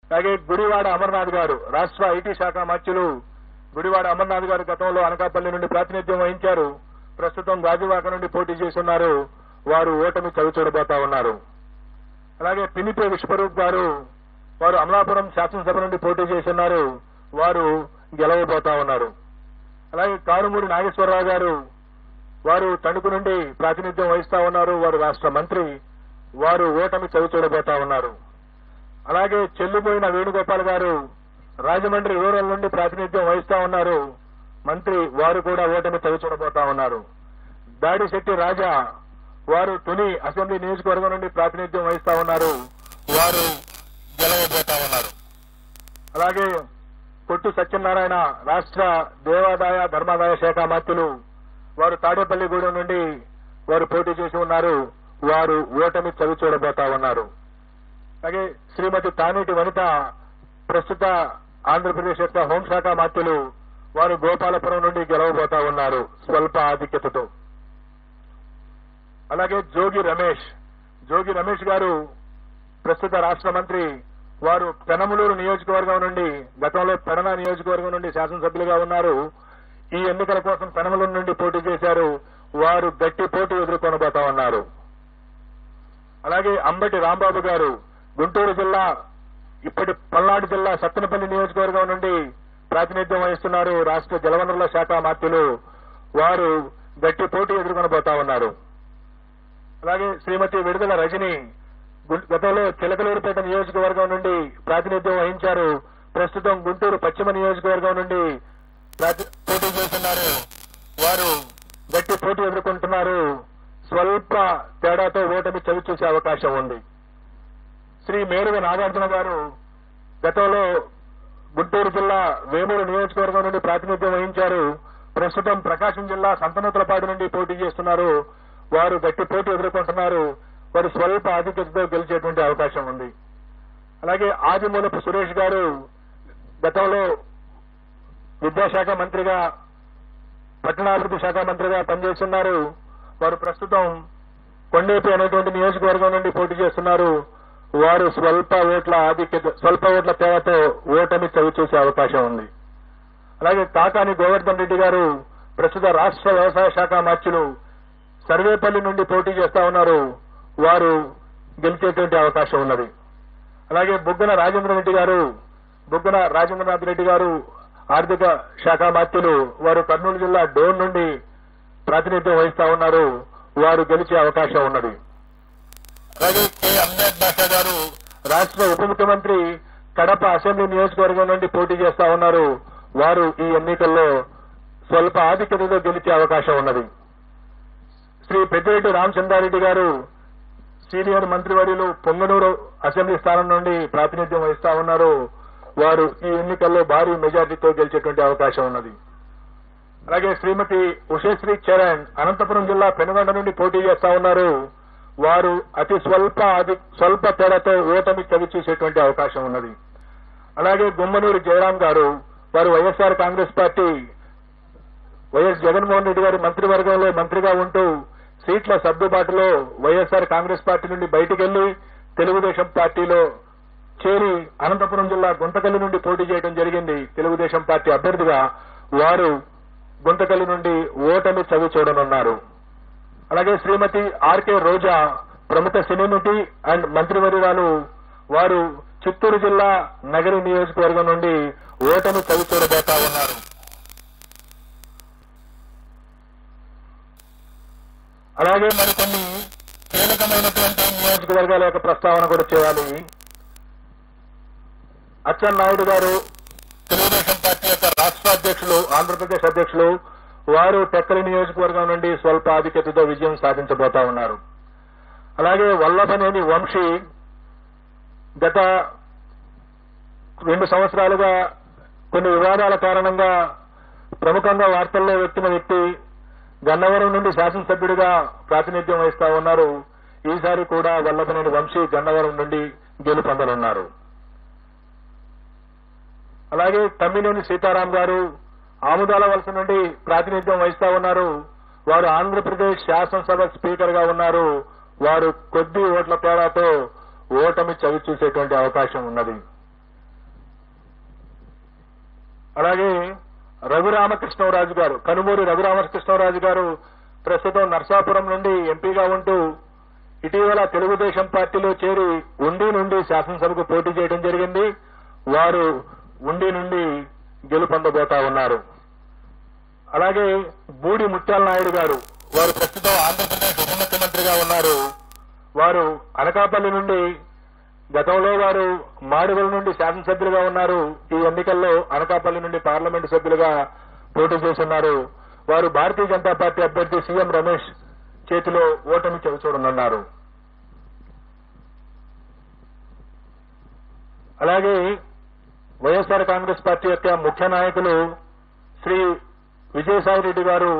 అలాగే గుడివాడ అమర్నాథ్ గారు రాష్ట్ర ఐటీ శాఖ మంత్రులు గుడివాడ అమర్నాథ్ గారు గతంలో అనకాపల్లి నుండి ప్రాతినిధ్యం వహించారు. ప్రస్తుతం గాజువాక నుండి పోటీ చేస్తున్నారు. వారు ఓటమి చవిచూడబోతా ఉన్నారు. అలాగే పినిపే విశ్వరూప్ గారు వారు అమలాపురం శాసనసభ నుండి పోటీ చేస్తున్నారు. వారు గెలవబోతా ఉన్నారు. అలాగే కారుమూరి నాగేశ్వరరావు గారు వారు తణుకు నుండి ప్రాతినిధ్యం వహిస్తా ఉన్నారు. వారు రాష్ట్ర మంత్రి. వారు ఓటమి చవిచూడబోతా ఉన్నారు. అలాగే చెల్లిపోయిన వేణుగోపాల్ గారు రాజమండ్రి రూరల్ నుండి ప్రాతినిధ్యం వహిస్తా ఉన్నారు. మంత్రి. వారు కూడా ఓటమి చవిచూడబోతా ఉన్నారు. దాడిశెట్టి రాజా వారు తుని అసెంబ్లీ నియోజకవర్గం నుండి ప్రాతినిధ్యం వహిస్తా ఉన్నారు. వారు గెలవబోతా ఉన్నారు. అలాగే కొట్టు సత్యనారాయణ రాష్ట్ర దేవాదాయ ధర్మాదాయ శాఖ మంత్రులు వారు తాడేపల్లిగూడెం నుండి వారు పోటీ చేసి ఉన్నారు. వారు ఓటమి చవిచూడబోతా ఉన్నారు. అలాగే శ్రీమతి తానేటి వనిత ప్రస్తుత ఆంధ్రప్రదేశ్ యొక్క హోంశాఖ మంత్రులు వారు గోపాలపురం నుండి గెలవబోతా ఉన్నారు స్వల్ప ఆధిక్యతతో. అలాగే జోగి రమేష్ గారు ప్రస్తుత రాష్ట్ర మంత్రి. వారు పెనమలూరు నియోజకవర్గం నుండి గతంలో పెడన నియోజకవర్గం నుండి శాసనసభ్యులుగా ఉన్నారు. ఈ ఎన్నికల కోసం పెనమలూరు నుండి పోటీ చేశారు. వారు గట్టి పోటీ ఎదుర్కొనబోతా ఉన్నారు. అలాగే అంబటి రాంబాబు గారు గుంటూరు జిల్లా ఇప్పటి పల్నాడు జిల్లా సత్తెనపల్లి నియోజకవర్గం నుండి ప్రాతినిధ్యం వహిస్తున్నారు. రాష్ట్ర జలవనరుల శాఖ మంత్రులు. వారు గట్టి పోటీ ఎదుర్కొనబోతా ఉన్నారు. అలాగే శ్రీమతి విడుదల రజని గతంలో చిలకలూరుపేట నియోజకవర్గం నుండి ప్రాతినిధ్యం వహించారు. ప్రస్తుతం గుంటూరు పశ్చిమ నియోజకవర్గం నుండి పోటీ చేస్తున్నారు. వారు గట్టి పోటీ ఎదుర్కొంటున్నారు. స్వల్ప తేడాతో ఓటమి చవిచూసే అవకాశం ఉంది. శ్రీ మేరుగ నాగార్జున గారు గతంలో గుంటూరు జిల్లా వేమూరు నియోజకవర్గం నుండి ప్రాతినిధ్యం వహించారు. ప్రస్తుతం ప్రకాశం జిల్లా సంతనూతలపాడు నుండి పోటీ చేస్తున్నారు. వారు గట్టి పోటీ ఎదుర్కొంటున్నారు. వారు స్వల్ప ఆధిక్యతతో గెలిచేటువంటి అవకాశం ఉంది. అలాగే ఆదిమూలపు సురేష్ గారు గతంలో విద్యాశాఖ మంత్రిగా పట్టణాభివృద్ధి శాఖ మంత్రిగా పనిచేస్తున్నారు. వారు ప్రస్తుతం కొండేపి అనేటువంటి నియోజకవర్గం నుండి పోటీ చేస్తున్నారు. వారు స్వల్ప ఓట్ల తేడాతో ఓటమి చవిచూసే అవకాశం ఉంది. అలాగే కాకాని గోవర్ధన్ రెడ్డి గారు ప్రస్తుత రాష్ట్ర వ్యవసాయ శాఖ మంత్రులు సర్వేపల్లి నుండి పోటీ చేస్తా ఉన్నారు. వారు గెలిచేటువంటి అవకాశం ఉన్నది. అలాగే బుగ్గన రాజేంద్రనాథ్ రెడ్డి గారు ఆర్థిక శాఖ మంత్రులు. వారు కర్నూలు జిల్లా డోన్ నుండి ప్రాతినిధ్యం వహిస్తా ఉన్నారు. వారు గెలిచే అవకాశం ఉన్నది. అలాగే కె అహ్మద్ బాషా గారు రాష్ట్ర ఉప ముఖ్యమంత్రి కడప అసెంబ్లీ నియోజకవర్గం నుండి పోటీ చేస్తా ఉన్నారు. వారు ఈ ఎన్నికల్లో స్వల్ప ఆధిక్యతతో గెలిచే అవకాశం ఉన్నది. శ్రీ పెద్దిరెడ్డి రామచంద్రారెడ్డి గారు సీనియర్ మంత్రివర్యులు పొంగనూరు అసెంబ్లీ స్థానం నుండి ప్రాతినిధ్యం వహిస్తా ఉన్నారు. వారు ఈ ఎన్నికల్లో భారీ మెజార్టీతో గెలిచేటువంటి అవకాశం ఉన్నది. అలాగే శ్రీమతి ఉషశ్రీ చరణ్ అనంతపురం జిల్లా పెనుగొండ నుండి పోటీ చేస్తా ఉన్నారు. వారు అతి స్వల్ప తేడాతో ఓటమి చవిచూసేటువంటి అవకాశం ఉన్నది. అలాగే గుమ్మనూరు జయరాం గారు వారు వైఎస్ఆర్ కాంగ్రెస్ పార్టీ వైఎస్ జగన్మోహన్ రెడ్డి గారి మంత్రివర్గంలో మంత్రిగా ఉంటూ సీట్ల సర్దుబాటులో వైఎస్ఆర్ కాంగ్రెస్ పార్టీ నుండి బయటికి వెళ్లి తెలుగుదేశం పార్టీలో చేరి అనంతపురం జిల్లా గుంతకల్లి నుండి పోటీ చేయడం జరిగింది. తెలుగుదేశం పార్టీ అభ్యర్థిగా వారు గుంతకల్లి నుండి ఓటమి చవి చూడనున్నారు. అలాగే శ్రీమతి ఆర్కే రోజా ప్రముఖ సినీ నటి అండ్ మంత్రివర్యురాలు. వారు చిత్తూరు జిల్లా నగరి నియోజకవర్గం నుండి ఓటమి చవి చూడబోతా ఉన్నారు. అలాగే మరికొన్ని కీలకమైనటువంటి నియోజకవర్గాల యొక్క ప్రస్తావన కూడా చేయాలి. అచ్చెన్నాయుడు గారు తెలుగుదేశం పార్టీ యొక్క రాష్ట్ర అధ్యక్షులు, ఆంధ్రప్రదేశ్ అధ్యక్షులు. వారు టెక్కలి నియోజకవర్గం నుండి స్వల్ప ఆధిక్యతతో విజయం సాధించబోతా ఉన్నారు. అలాగే వల్లభనేని వంశీ గత 2 సంవత్సరాలుగా కొన్ని వివాదాల కారణంగా ప్రముఖంగా వార్తల్లో వ్యక్తిన వ్యక్తి. గన్నవరం నుండి శాసనసభ్యుడిగా ప్రాతినిధ్యం వహిస్తా ఉన్నారు. ఈసారి కూడా వల్లభనేని వంశీ గన్నవరం నుండి గెలుపొందనున్నారు. అలాగే తమ్మినేని సీతారాం గారు ఆముదాల వలస నుండి ప్రాతినిధ్యం వహిస్తా ఉన్నారు. వారు ఆంధ్రప్రదేశ్ శాసనసభ స్పీకర్ గా ఉన్నారు. వారు కొద్ది ఓట్ల తేడాతో ఓటమి చవి చూసేటువంటి అవకాశం ఉన్నది. అలాగే రఘురామకృష్ణరాజు గారు, కనుమూరి రఘురామకృష్ణరాజు గారు ప్రస్తుతం నర్సాపురం నుండి ఎంపీగా ఉంటూ ఇటీవల తెలుగుదేశం పార్టీలో చేరి ఉండి నుండి శాసనసభకు పోటీ చేయడం జరిగింది. వారు ఉండి నుండి గెలుపొందబోతా ఉన్నారు. అలాగే బూడి ముత్యాల నాయుడు గారు, వారు ప్రస్తుతం ఆంధ్రప్రదేశ్ ఉప ముఖ్యమంత్రిగా ఉన్నారు. వారు అనకాపల్లి నుండి, గతంలో వారు మాడుగుల నుండి శాసనసభ్యులుగా ఉన్నారు. ఈ ఎన్నికల్లో అనకాపల్లి నుండి పార్లమెంటు సభ్యులుగా పోటీ చేస్తున్నారు. వారు భారతీయ జనతా పార్టీ అభ్యర్థి సీఎం రమేష్ చేతిలో ఓటమి చవిచూడనున్నారు. అలాగే వైఎస్ఆర్ కాంగ్రెస్ పార్టీ యొక్క ముఖ్య నాయకులు శ్రీ విజయసాయి రెడ్డి గారు,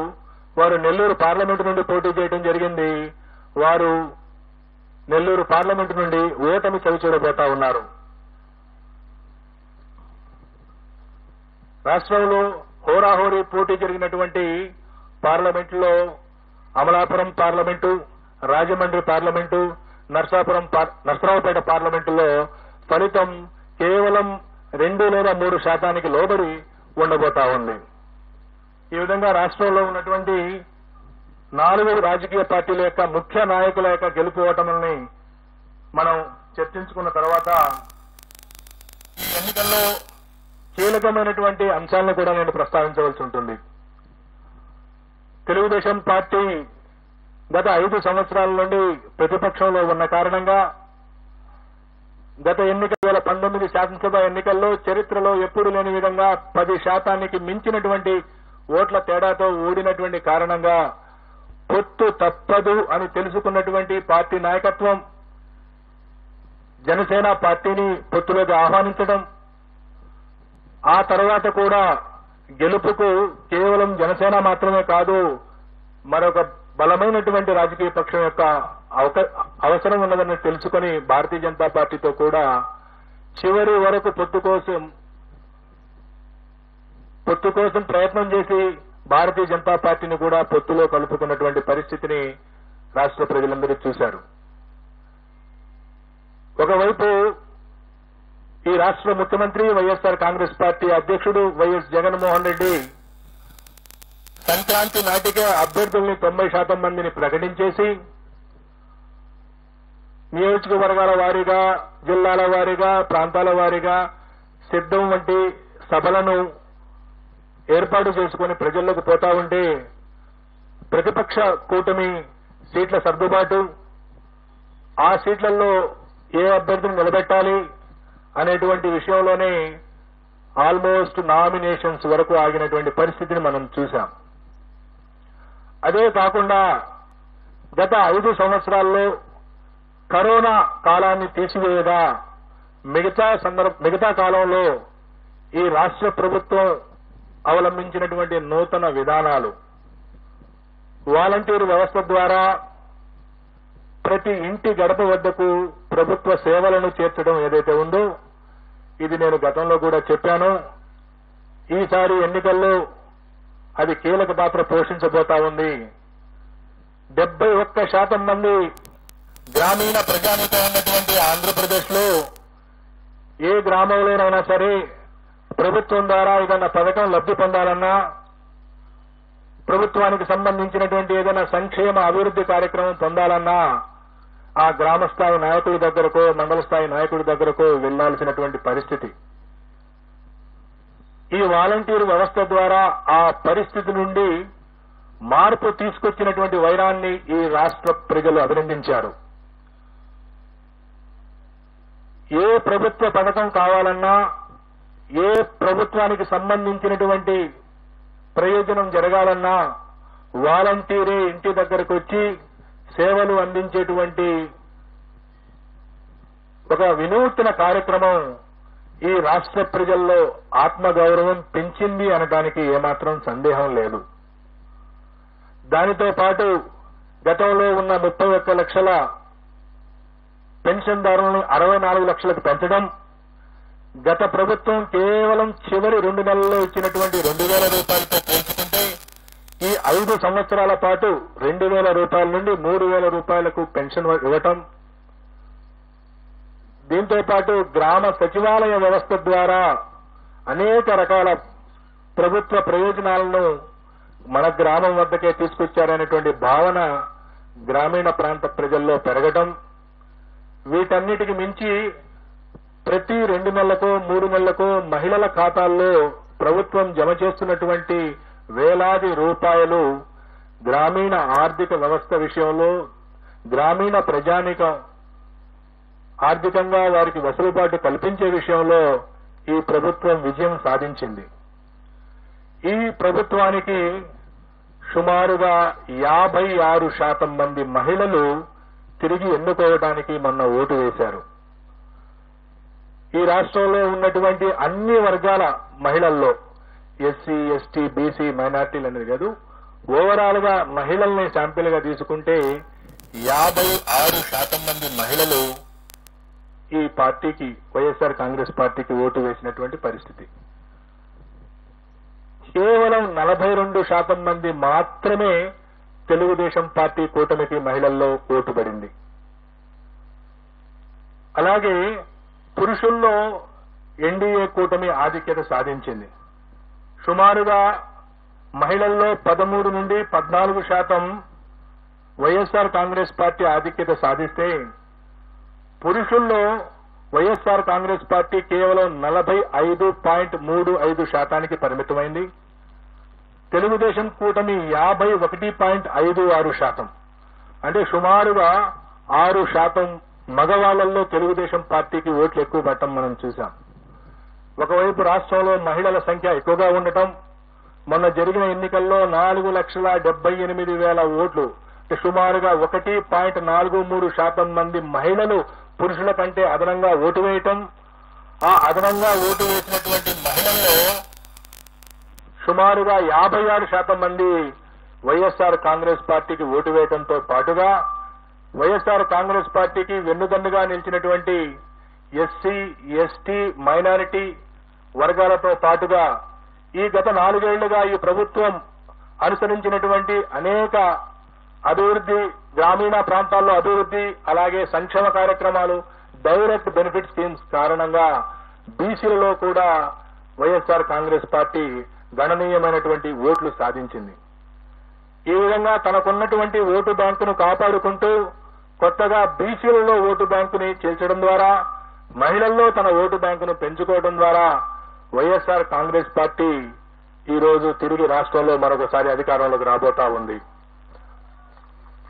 వారు నెల్లూరు పార్లమెంటు నుండి పోటీ చేయడం జరిగింది. వారు నెల్లూరు పార్లమెంటు నుండి ఓటమి చవిచూడబోతా ఉన్నారు. రాష్ట్రంలో హోరాహోరీ పోటీ జరిగినటువంటి పార్లమెంటులో అమలాపురం పార్లమెంటు, రాజమండ్రి పార్లమెంటు, నర్సరావుపేట పార్లమెంటులో ఫలితం కేవలం 2 లేదా 3% లోబడి ఉండబోతా ఉంది. ఈ విధంగా రాష్ట్రంలో ఉన్నటువంటి 4 రాజకీయ పార్టీల యొక్క ముఖ్య నాయకుల యొక్క గెలుపు ఓటముల్ని మనం చర్చించుకున్న తర్వాత ఈ ఎన్నికల్లో కీలకమైనటువంటి అంశాలను కూడా నేను ప్రస్తావించవలసి ఉంటుంది. తెలుగుదేశం పార్టీ గత 5 సంవత్సరాల నుండి ప్రతిపక్షంలో ఉన్న కారణంగా గత 2019 శాసనసభ ఎన్నికల్లో చరిత్రలో ఎప్పుడు లేని విధంగా 10% మించినటువంటి ఓట్ల తేడాతో ఓడినటువంటి కారణంగా పొత్తు తప్పదు అని తెలుసుకున్నటువంటి పార్టీ నాయకత్వం జనసేన పార్టీని పొత్తులోకి ఆహ్వానించడం, ఆ తర్వాత కూడా గెలుపుకు కేవలం జనసేన మాత్రమే కాదు, మరొక బలమైనటువంటి రాజకీయ పక్షం యొక్క అవసరం ఉన్నదని తెలుసుకుని భారతీయ జనతా పార్టీతో కూడా చివరి వరకు పొత్తు కోసం ప్రయత్నం చేసి భారతీయ జనతా పార్టీని కూడా పొత్తులో కలుపుకున్నటువంటి పరిస్థితిని రాష్ట్ర ప్రజలందరూ చూశారు. ఒకవైపు ఈ రాష్ట్ర ముఖ్యమంత్రి వైఎస్ఆర్ కాంగ్రెస్ పార్టీ అధ్యక్షుడు వైఎస్ జగన్మోహన్ రెడ్డి సంక్రాంతి నాటికే అభ్యర్థుల్ని 90% మందిని ప్రకటించేసి నియోజకవర్గాల వారీగా, జిల్లాల వారీగా, ప్రాంతాల వారీగా సిద్ధం వంటి సభలను ఏర్పాటు చేసుకుని ప్రజల్లోకి పోతా ఉంటే ప్రతిపక్ష కూటమి సీట్ల సర్దుబాటు, ఆ సీట్లలో ఏ అభ్యర్థిని నిలబెట్టాలి అనేటువంటి విషయంలోనే ఆల్మోస్ట్ నామినేషన్స్ వరకు ఆగినటువంటి పరిస్థితిని మనం చూశాం. అదే కాకుండా గత 5 సంవత్సరాల్లో కరోనా కాలాన్ని తీసివేయగా మిగతా కాలంలో ఈ రాష్ట్ర ప్రభుత్వం అవలంబించినటువంటి నూతన విధానాలు, వాలంటీర్ వ్యవస్థ ద్వారా ప్రతి ఇంటి గడప వద్దకు ప్రభుత్వ సేవలను చేర్చడం ఏదైతే ఉందో, ఇది నేను గతంలో కూడా చెప్పాను. ఈసారి ఎన్నికల్లో అది కీలక పాత్ర పోషించబోతా ఉంది. 71% మంది గ్రామీణ ప్రజానీకం ఉన్నటువంటి ఆంధ్రప్రదేశ్లో ఏ గ్రామంలోనైనా సరే ప్రభుత్వం ద్వారా ఏదైనా పథకం లబ్ధి పొందాలన్నా, ప్రభుత్వానికి సంబంధించినటువంటి ఏదైనా సంక్షేమ అభివృద్ధి కార్యక్రమం పొందాలన్నా ఆ గ్రామ స్థాయి నాయకుడి దగ్గరకో, మండల స్థాయి నాయకుడి దగ్గరకో వెళ్లాల్సినటువంటి పరిస్థితి. ఈ వాలంటీర్ వ్యవస్థ ద్వారా ఆ పరిస్థితి నుండి మార్పు తీసుకొచ్చినటువంటి వైరాన్ని ఈ రాష్ట్ర ప్రజలు అభినందించారు. ఏ ప్రభుత్వ పథకం కావాలన్నా, ఏ ప్రభుత్వానికి సంబంధించినటువంటి ప్రయోజనం జరగాలన్నా వాలంటీరే ఇంటి దగ్గరకు వచ్చి సేవలు అందించేటువంటి ఒక వినూత్న కార్యక్రమం ఈ రాష్ట్ర ప్రజల్లో ఆత్మగౌరవం పెంచింది అనడానికి ఏమాత్రం సందేహం లేదు. దానితో పాటు గతంలో ఉన్న 31 లక్షల పెన్షన్దారులను 64 లక్షలకు పెంచడం, గత ప్రభుత్వం కేవలం చివరి 2 నెలల్లో ఇచ్చినటువంటి 2,000 రూపాయలతో పోల్చుకుంటే ఈ 5 సంవత్సరాల పాటు 2,000 రూపాయల నుండి 3,000 రూపాయలకు పెన్షన్ ఇవ్వటం, దీంతో పాటు గ్రామ సచివాలయ వ్యవస్థ ద్వారా అనేక రకాల ప్రభుత్వ ప్రయోజనాలను మన గ్రామం వద్దకే తీసుకొచ్చారనేటువంటి భావన గ్రామీణ ప్రాంత ప్రజల్లో పెరగటం, వీటన్నిటికి మించి ప్రతి 2 నెలలకో 3 నెలలకో మహిళల ఖాతాల్లో ప్రభుత్వం జమ చేస్తున్నటువంటి వేలాది రూపాయలు గ్రామీణ ఆర్థిక వ్యవస్థ విషయంలో గ్రామీణ ప్రజానీకం ఆర్థికంగా వారికి వెసులుబాటు కల్పించే విషయంలో ఈ ప్రభుత్వం విజయం సాధించింది. ఈ ప్రభుత్వానికి సుమారుగా 56% మంది మహిళలు తిరిగి ఎన్నుకోవడానికి మొన్న ఓటు వేశారు. ఈ రాష్ట్రంలో ఉన్నటువంటి అన్ని వర్గాల మహిళల్లో ఎస్సీ, ఎస్టీ, బీసీ, మైనార్టీలు అనేది కాదు, ఓవరాల్ గా మహిళల్ని శాంపిల్ గా తీసుకుంటే 56% మంది మహిళలు ఈ పార్టీకి, వైఎస్ఆర్ కాంగ్రెస్ పార్టీకి ఓటు వేసినటువంటి పరిస్థితి. కేవలం 42% మంది మాత్రమే తెలుగుదేశం పార్టీ కూటమికి మహిళల్లో ఓటు పడింది. అలాగే పురుషుల్లో ఎన్డీఏ కూటమి ఆధిక్యత సాధించింది. సుమారుగా మహిళల్లో 13 నుండి 14% వైఎస్ఆర్ కాంగ్రెస్ పార్టీ ఆధిక్యత సాధిస్తే, పురుషుల్లో వైఎస్ఆర్ కాంగ్రెస్ పార్టీ కేవలం 45.35% పరిమితమైంది. తెలుగుదేశం కూటమి 51.56%. అంటే సుమారుగా 6% మగవాళ్లలో తెలుగుదేశం పార్టీకి ఓట్లు ఎక్కువ పడటం మనం చూశాం. ఒకవైపు రాష్ట్రంలో మహిళల సంఖ్య ఎక్కువగా ఉండటం, మొన్న జరిగిన ఎన్నికల్లో 4,78,000 ఓట్లు, సుమారుగా 1.43% మంది మహిళలు పురుషుల కంటే అదనంగా ఓటు వేయటం, ఆ అదనంగా ఓటు వేసినటువంటి మహిళల్లో సుమారుగా 56% మంది వైఎస్ఆర్ కాంగ్రెస్ పార్టీకి ఓటు వేయడంతో పాటుగా వైఎస్ఆర్ కాంగ్రెస్ పార్టీకి వెన్నుదన్నుగా నిలిచినటువంటి ఎస్సీ, ఎస్టీ, మైనారిటీ వర్గాలతో పాటుగా ఈ గత 4 ఏళ్లుగా ఈ ప్రభుత్వం అనుసరించినటువంటి అనేక అభివృద్ధి, గ్రామీణ ప్రాంతాల్లో అభివృద్ధి, అలాగే సంక్షేమ కార్యక్రమాలు, డైరెక్ట్ బెనిఫిట్ స్కీమ్స్ కారణంగా బీసీలలో కూడా వైఎస్ఆర్ కాంగ్రెస్ పార్టీ గణనీయమైనటువంటి ఓట్లు సాధించింది. ఈ విధంగా తనకున్నటువంటి ఓటు బ్యాంకును కాపాడుకుంటూ కొత్తగా బీసీలలో ఓటు బ్యాంకుని చేర్చడం ద్వారా, మహిళల్లో తన ఓటు బ్యాంకును పెంచుకోవడం ద్వారా వైఎస్ఆర్ కాంగ్రెస్ పార్టీ ఈ రోజు తిరిగి రాష్ట్రంలో మరొకసారి అధికారంలోకి రాబోతా ఉంది.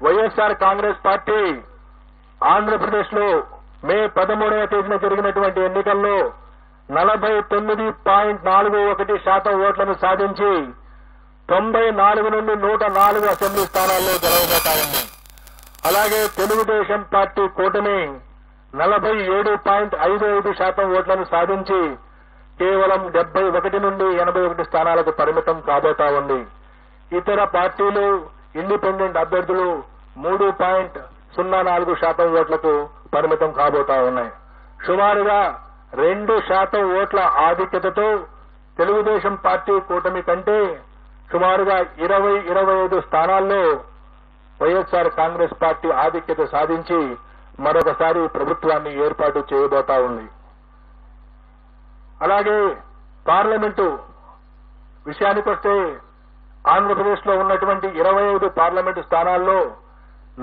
వైఎస్ఆర్ కాంగ్రెస్ పార్టీ ఆంధ్రప్రదేశ్ లో మే 13వ తేదీన జరిగినటువంటి ఎన్నికల్లో 49.41% ఓట్లను సాధించి 94 నుండి 104 అసెంబ్లీ స్థానాల్లో గెలవబోతా ఉంది. అలాగే తెలుగుదేశం పార్టీ కూటమి 47.55% ఓట్లను సాధించి కేవలం 71 నుండి 81 స్థానాలకు పరిమితం కాబోతా ఉంది. ఇతర పార్టీలు, ఇండిపెండెంట్ అభ్యర్థులు 3.04% ఓట్లకు పరిమితం కాబోతా ఉన్నాయి. సుమారుగా 2% ఓట్ల ఆధిక్యతతో తెలుగుదేశం పార్టీ కూటమి కంటే సుమారుగా 20-25 స్థానాల్లో వైఎస్ఆర్ కాంగ్రెస్ పార్టీ ఆధిక్యత సాధించి మరొకసారి ప్రభుత్వాన్ని ఏర్పాటు చేయబోతా ఉంది. అలాగే పార్లమెంటు విషయానికొస్తే ఆంధ్రప్రదేశ్ లో ఉన్నటువంటి 25 పార్లమెంటు స్థానాల్లో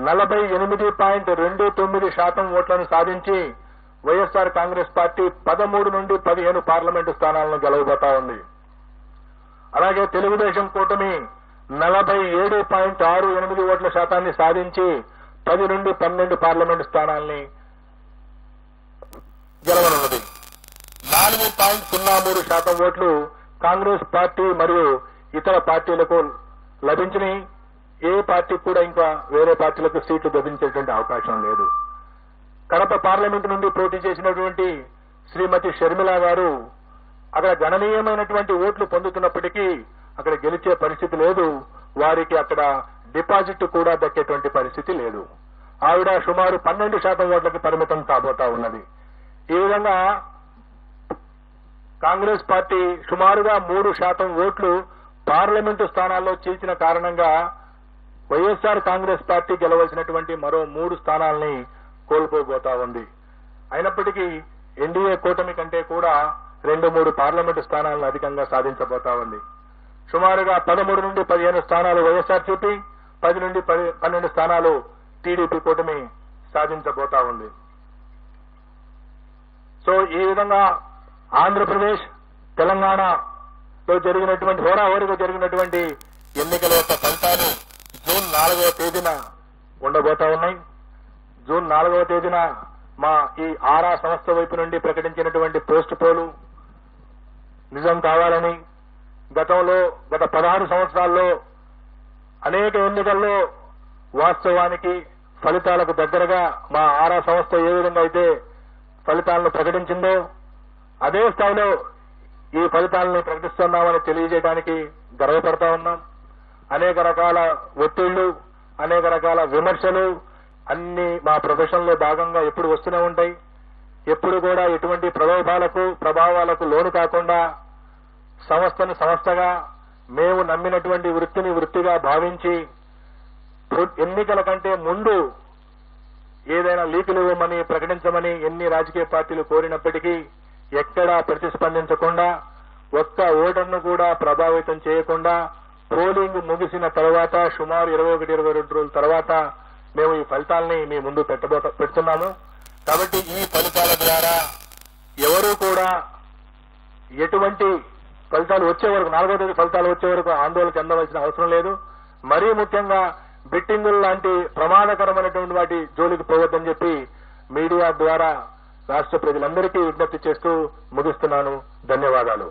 48.29% ఓట్లను సాధించి వైఎస్ఆర్ కాంగ్రెస్ పార్టీ 13 నుండి 15 పార్లమెంటు స్థానాలను గెలవబోతా ఉంది. అలాగే తెలుగుదేశం కూటమి 47.68 ఓట్ల శాతాన్ని సాధించి 10 నుండి 12 పార్లమెంటు స్థానాల్ని గెలవనున్నది. 4.03% ఓట్లు కాంగ్రెస్ పార్టీ మరియు ఇతర పార్టీలకు లభించినాయి. ఏ పార్టీకి కూడా ఇంకా వేరే పార్టీలకు సీట్లు లభించేటువంటి అవకాశం లేదు. కడప పార్లమెంటు నుండి పోటీ చేసినటువంటి శ్రీమతి షర్మిల గారు అక్కడ గణనీయమైనటువంటి ఓట్లు పొందుతున్నప్పటికీ అక్కడ గెలిచే పరిస్థితి లేదు. వారికి అక్కడ డిపాజిట్ కూడా దక్కేటువంటి పరిస్థితి లేదు. ఆవిడ సుమారు 12% ఓట్లకి పరిమితం కాబోతా ఉన్నది. ఈ విధంగా కాంగ్రెస్ పార్టీ సుమారుగా 3% ఓట్లు పార్లమెంటు స్థానాల్లో చీల్చిన కారణంగా వైఎస్ఆర్ కాంగ్రెస్ పార్టీ గెలవలసినటువంటి మరో 3 స్థానాల్ని కోల్పోబోతా ఉంది. అయినప్పటికీ ఎన్డీఏ కూటమి కంటే కూడా 2-3 పార్లమెంటు స్థానాలను అధికంగా సాధించబోతా ఉంది. సుమారుగా 13 నుండి 15 స్థానాలు వైఎస్ఆర్సీపీ, 10 నుండి 12 స్థానాలు టీడీపీ కూటమి సాధించబోతా ఉంది. సో ఈ విధంగా ఆంధ్రప్రదేశ్, తెలంగాణలో జరిగినటువంటి హోరాహోరీగా జరిగినటువంటి ఎన్నికల యొక్క ఫలితాలు జూన్ 4వ తేదీన ఉండబోతా ఉన్నాయి. జూన్ 4వ తేదీన మా ఈ ఆరా సంస్థ వైపు నుండి ప్రకటించినటువంటి పోస్ట్ పోలు నిజం కావాలని, గత 16 సంవత్సరాల్లో అనేక ఎన్నికల్లో వాస్తవానికి ఫలితాలకు దగ్గరగా మా ఆరా సంస్థ ఏ విధంగా అయితే ఫలితాలను ప్రకటించిందో అదే స్థాయిలో ఈ ఫలితాలను ప్రకటిస్తున్నామని తెలియజేయడానికి గర్వపడతా ఉన్నాం. అనేక రకాల ఒత్తిళ్లు, అనేక రకాల విమర్శలు అన్ని మా ప్రొఫెషన్ లో భాగంగా ఎప్పుడు వస్తూనే ఉంటాయి. ఎప్పుడు కూడా ఎటువంటి ప్రభావాలకు లోను కాకుండా సంస్థను సంస్థగా మేము నమ్మినటువంటి వృత్తిని వృత్తిగా భావించి ఎన్నికల కంటే ముందు ఏదైనా లీకులు ఇవ్వమని ప్రకటించమని ఎన్ని రాజకీయ పార్టీలు కోరినప్పటికీ ఎక్కడా ప్రతిస్పందించకుండా, ఒక్క ఓటర్ను కూడా ప్రభావితం చేయకుండా పోలింగ్ ముగిసిన తర్వాత సుమారు 21-22 రోజుల తర్వాత మేము ఈ ఫలితాలని మీ ముందు పెడుతున్నాము. కాబట్టి ఈ ఫలితాల ద్వారా ఎవరూ కూడా ఎటువంటి ఫలితాలు వచ్చే వరకు 4వ తేదీ ఫలితాలు వచ్చే వరకు ఆందోళన చెందవలసిన అవసరం లేదు. మరీ ముఖ్యంగా బెట్టింగులు లాంటి ప్రమాదకరమైనటువంటి వాటి జోలికి పోవద్దని చెప్పి మీడియా ద్వారా రాష్ట్ర ప్రజలందరికీ విజ్ఞప్తి చేస్తూ ముగిస్తున్నాను. ధన్యవాదాలు.